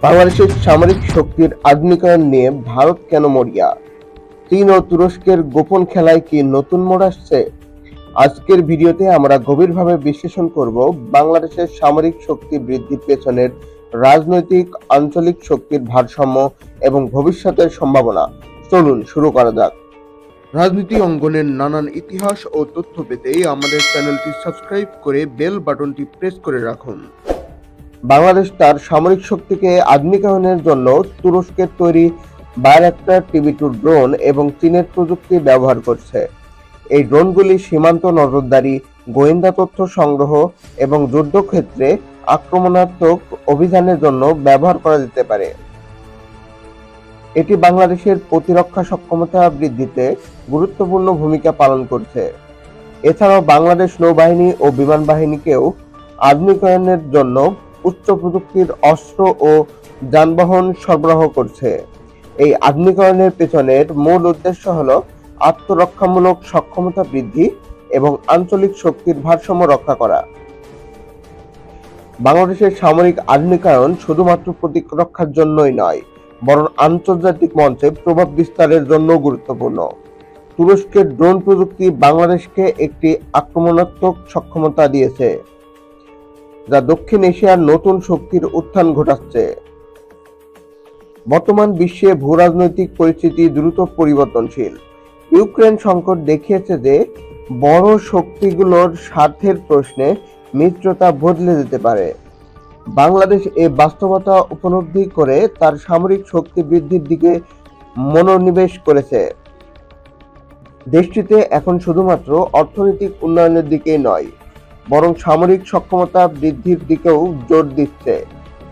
বাংলাদেশের সামরিক শক্তির আধুনিকায়ন নিয়ে ভারত কেন মরিয়া? চীন ও তুরস্কের গোপন খেলায় কি নতুন মোড় আসছে? আজকের ভিডিওতে আমরা গভীরভাবে বিশ্লেষণ করব বাংলাদেশের সামরিক শক্তি বৃদ্ধির পেছনের রাজনৈতিক আঞ্চলিক শক্তির ভারসাম্য এবং ভবিষ্যতের সম্ভাবনা। চলুন শুরু করা যাক। রাজনীতি অঙ্গনের নানান ইতিহাস ও তথ্য পেতে আমাদের চ্যানেলটি সাবস্ক্রাইব করে বেল বাটনটি প্রেস করে রাখুন। বাংলাদেশ তার সামরিক শক্তিকে আধুনিকায়নের জন্য তুরস্কের তৈরি বায়রাক্টার টিবি-2 ড্রোন এবং চীনের প্রযুক্তি ব্যবহার করছে। এই ড্রোনগুলি সীমান্ত নজরদারি, গোয়েন্দা তথ্য সংগ্রহ এবং যুদ্ধক্ষেত্রে আক্রমণাত্মক অভিযানের জন্য ব্যবহার করা যেতে পারে। এটি বাংলাদেশের প্রতিরক্ষা সক্ষমতা বৃদ্ধিতে গুরুত্বপূর্ণ ভূমিকা পালন করছে। এছাড়াও বাংলাদেশ নৌবাহিনী ও বিমান বাহিনীকেও আধুনিকায়নের জন্য উচ্চ প্রযুক্তির অস্ত্র ও যানবাহন সরবরাহ করছে। এই আধুনিকায়নের পেছনের মূল উদ্দেশ্য হল আত্মরক্ষামূলক সক্ষমতা বৃদ্ধি এবং আঞ্চলিক শক্তির ভারসাম্য রক্ষা করা। বাংলাদেশের সামরিক আধুনিকায়ন শুধুমাত্র প্রতিরক্ষার জন্যই নয়, বরং আন্তর্জাতিক মঞ্চে প্রভাব বিস্তারের জন্য গুরুত্বপূর্ণ। তুরস্কের ড্রোন প্রযুক্তি বাংলাদেশকে একটি আক্রমণাত্মক সক্ষমতা দিয়েছে, যা দক্ষিণ এশিয়ার নতুন শক্তির উত্থান ঘটাচ্ছে। বর্তমান বিশ্বে ভূরাজনৈতিক পরিস্থিতি দ্রুত পরিবর্তনশীল। ইউক্রেন সংকট দেখিয়েছে যে বড় শক্তিগুলোর স্বার্থের প্রশ্নে মিত্রতা বদলে যেতে পারে। বাংলাদেশ এই বাস্তবতা উপলব্ধি করে তার সামরিক শক্তি বৃদ্ধির দিকে মনোনিবেশ করেছে। দেশটিতে এখন শুধুমাত্র অর্থনৈতিক উন্নয়নের দিকেই নয়, বরং সামরিক সক্ষমতা বৃদ্ধির দিকেও জোর দিচ্ছে,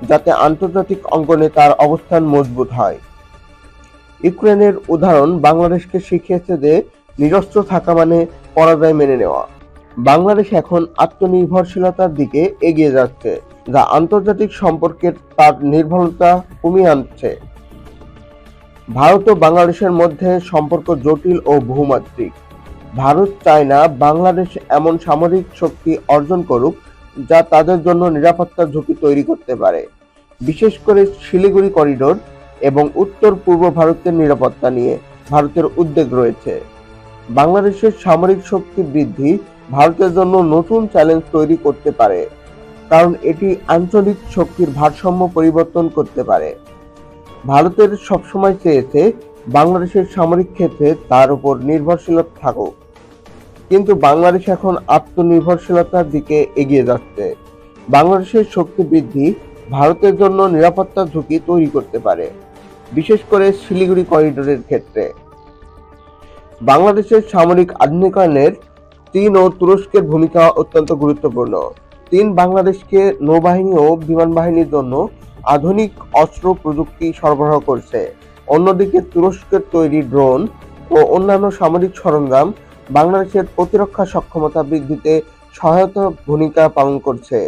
যাতে আন্তর্জাতিক অঙ্গনে তার অবস্থান মজবুত হয়। ইউক্রেনের উদাহরণ বাংলাদেশকে শিখিয়েছে যে নিরস্ত্র থাকা মানে পরাজয় মেনে নেওয়া। বাংলাদেশ এখন আত্মনির্ভরশীলতার দিকে এগিয়ে যাচ্ছে, যা আন্তর্জাতিক সম্পর্কের তার নির্ভরতা কমিয়ে আনছে। ভারত ও বাংলাদেশের মধ্যে সম্পর্ক জটিল ও বহুমাত্রিক। ভারত চায় না বাংলাদেশ এমন সামরিক শক্তি অর্জন করুক যা তাদের জন্য নিরাপত্তার ঝুঁকি তৈরি করতে পারে। বিশেষ করে শিলিগুড়ি করিডোর এবং উত্তর পূর্ব ভারতের নিরাপত্তা নিয়ে ভারতের উদ্বেগ রয়েছে। বাংলাদেশের সামরিক শক্তি বৃদ্ধি ভারতের জন্য নতুন চ্যালেঞ্জ তৈরি করতে পারে, কারণ এটি আঞ্চলিক শক্তির ভারসাম্য পরিবর্তন করতে পারে। ভারতের সবসময় চেয়েছে বাংলাদেশের সামরিক ক্ষেত্রে তার উপর নির্ভরশীলতা থাকুক, কিন্তু বাংলাদেশ এখন আত্মনির্ভরশীলতার দিকে এগিয়ে যাচ্ছে। বাংলাদেশের শক্তি বৃদ্ধি ভারতের জন্য নিরাপত্তার ঝুঁকি তৈরি করতে পারে, বিশেষ করে শিলিগুড়ি করিডোরের ক্ষেত্রে। বাংলাদেশের সামরিক আধুনিকায়নের চীন ও তুরস্কের ভূমিকা অত্যন্ত গুরুত্বপূর্ণ। চীন বাংলাদেশকে নৌবাহিনী ও বিমান বাহিনীর জন্য আধুনিক অস্ত্র প্রযুক্তি সরবরাহ করছে। অন্যদিকে তুরস্কের তৈরি ড্রোন ও অন্যান্য সামরিক সরঞ্জাম বাংলাদেশের প্রতিরক্ষা সক্ষমতা বৃদ্ধিতে সহায়তা ভূমিকা পালন করছে।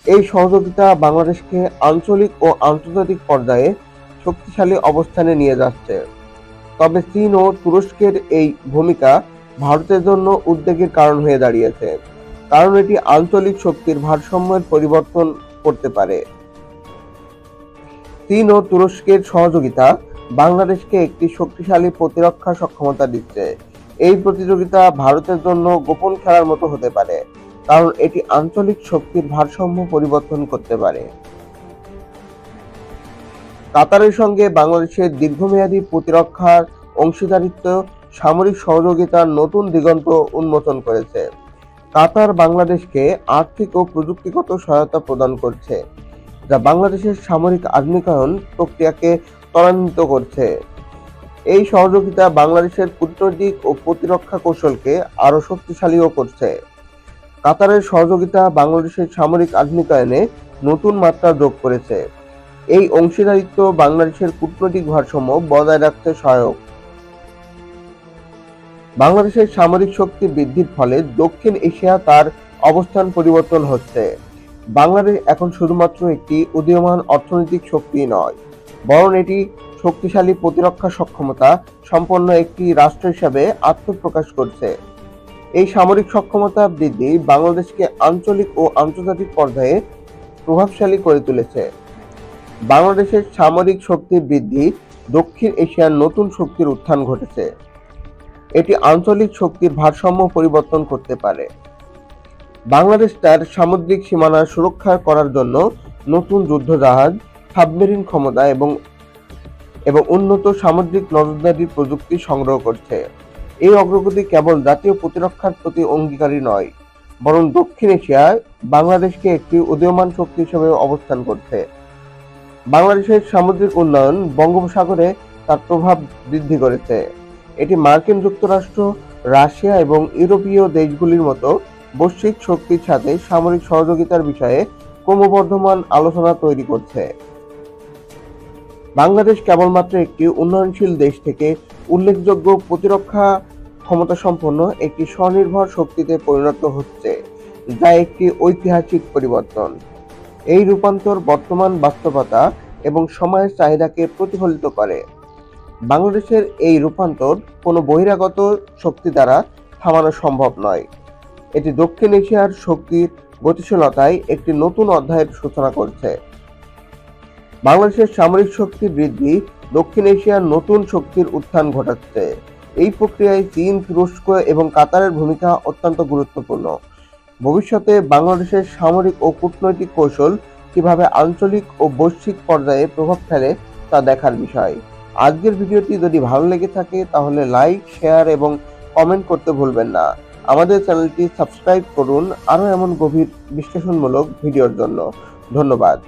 এই সহযোগিতা বাংলাদেশকে আঞ্চলিক ও আন্তর্জাতিক পর্যায়ে শক্তিশালী অবস্থানে নিয়ে যাচ্ছে। তবে চীন ও তুরস্কের এই ভূমিকা ভারতের জন্য উদ্বেগের কারণ হয়ে দাঁড়িয়েছে, কারণ এটি আঞ্চলিক শক্তির ভারসাম্যের পরিবর্তন করতে পারে। চীন ও তুরস্কের সহযোগিতা বাংলাদেশকে একটি শক্তিশালী প্রতিরক্ষা সক্ষমতা দিচ্ছে। এই প্রতিযোগিতা ভারতের জন্য গোপন খেলার মতো হতে পারে, কারণ এটি আঞ্চলিক শক্তির ভারসাম্য পরিবর্তন করতে পারে। কাতারের সঙ্গে বাংলাদেশের দীর্ঘমেয়াদী প্রতিরক্ষার অংশীদারিত্ব সামরিক সহযোগিতার নতুন দিগন্ত উন্মোচন করেছে। কাতার বাংলাদেশকে আর্থিক ও প্রযুক্তিগত সহায়তা প্রদান করছে, যা বাংলাদেশের সামরিক আধুনিকায়ন প্রক্রিয়াকে ত্বরান্বিত করছে। এই সহযোগিতা বাংলাদেশের কূটনৈতিক ও প্রতিরক্ষা কৌশলকে আরও শক্তিশালীও করছে। কাতারের সহযোগিতা বাংলাদেশের সামরিক আধুনিকায়নে নতুন মাত্রা যোগ করেছে। এই অংশীদারিত্ব বাংলাদেশের কূটনৈতিক ভারসাম্য বজায় রাখতে সহায়ক। বাংলাদেশের সামরিক শক্তি বৃদ্ধির ফলে দক্ষিণ এশিয়া তার অবস্থান পরিবর্তন হচ্ছে। বাংলাদেশ এখন শুধুমাত্র একটি উদীয়মান অর্থনৈতিক শক্তি নয়, বরং এটি শক্তিশালী প্রতিরক্ষা সক্ষমতা সম্পন্ন একটি রাষ্ট্র হিসাবে আত্মপ্রকাশ করছে। এই সামরিক সক্ষমতা বৃদ্ধি বাংলাদেশকে আঞ্চলিক ও আন্তর্জাতিক পর্যায়ে প্রভাবশালী করে তুলেছে। বাংলাদেশের সামরিক শক্তি বৃদ্ধি দক্ষিণ এশিয়ার নতুন শক্তির উত্থান ঘটেছে। এটি আঞ্চলিক শক্তির ভারসাম্য পরিবর্তন করতে পারে। বাংলাদেশ তার সামুদ্রিক সীমানা সুরক্ষা করার জন্য নতুন যুদ্ধজাহাজ, সাবমেরিন ক্ষমতা এবং উন্নত সামুদ্রিক নজরদারি প্রযুক্তি সংগ্রহ করছে। এই অগ্রগতি কেবল জাতীয় প্রতিরক্ষার প্রতি অঙ্গীকারই নয়, বরং দক্ষিণ এশিয়ায় বাংলাদেশকে একটি উদীয়মান শক্তি হিসেবে অবস্থান করছে। বাংলাদেশের সামুদ্রিক উন্নয়ন বঙ্গোপসাগরে তার প্রভাব বৃদ্ধি করেছে। এটি মার্কিন যুক্তরাষ্ট্র, রাশিয়া এবং ইউরোপীয় দেশগুলির মতো বৈশ্বিক শক্তির সাথে সামরিক সহযোগিতার বিষয়ে ক্রমবর্ধমান আলোচনা তৈরি করছে। বাংলাদেশ কেবলমাত্র একটি উন্নয়নশীল দেশ থেকে উল্লেখযোগ্য প্রতিরক্ষা ক্ষমতাসম্পন্ন একটি স্বনির্ভর শক্তিতে পরিণত হচ্ছে, যা একটি ঐতিহাসিক পরিবর্তন। এই রূপান্তর বর্তমান বাস্তবতা এবং সময়ের চাহিদাকে প্রতিফলিত করে। বাংলাদেশের এই রূপান্তর কোনো বহিরাগত শক্তি দ্বারা থামানো সম্ভব নয়। এটি দক্ষিণ এশিয়ার শক্তির গতিশীলতায় একটি নতুন অধ্যায়ের সূচনা করছে। বাংলাদেশের সামরিক শক্তি বৃদ্ধি দক্ষিণ এশিয়ার নতুন শক্তির উত্থান ঘটাচ্ছে। এই প্রক্রিয়ায় চীন, তুরস্ক এবং কাতারের ভূমিকা অত্যন্ত গুরুত্বপূর্ণ। ভবিষ্যতে বাংলাদেশের সামরিক ও কূটনৈতিক কৌশল কিভাবে আঞ্চলিক ও বৈশ্বিক পর্যায়ে প্রভাব ফেলে তা দেখার বিষয়। আজকের ভিডিওটি যদি ভালো লেগে থাকে তাহলে লাইক, শেয়ার এবং কমেন্ট করতে ভুলবেন না। আমাদের চ্যানেলটি সাবস্ক্রাইব করুন আরও এমন গভীর বিশ্লেষণমূলক ভিডিওর জন্য। ধন্যবাদ।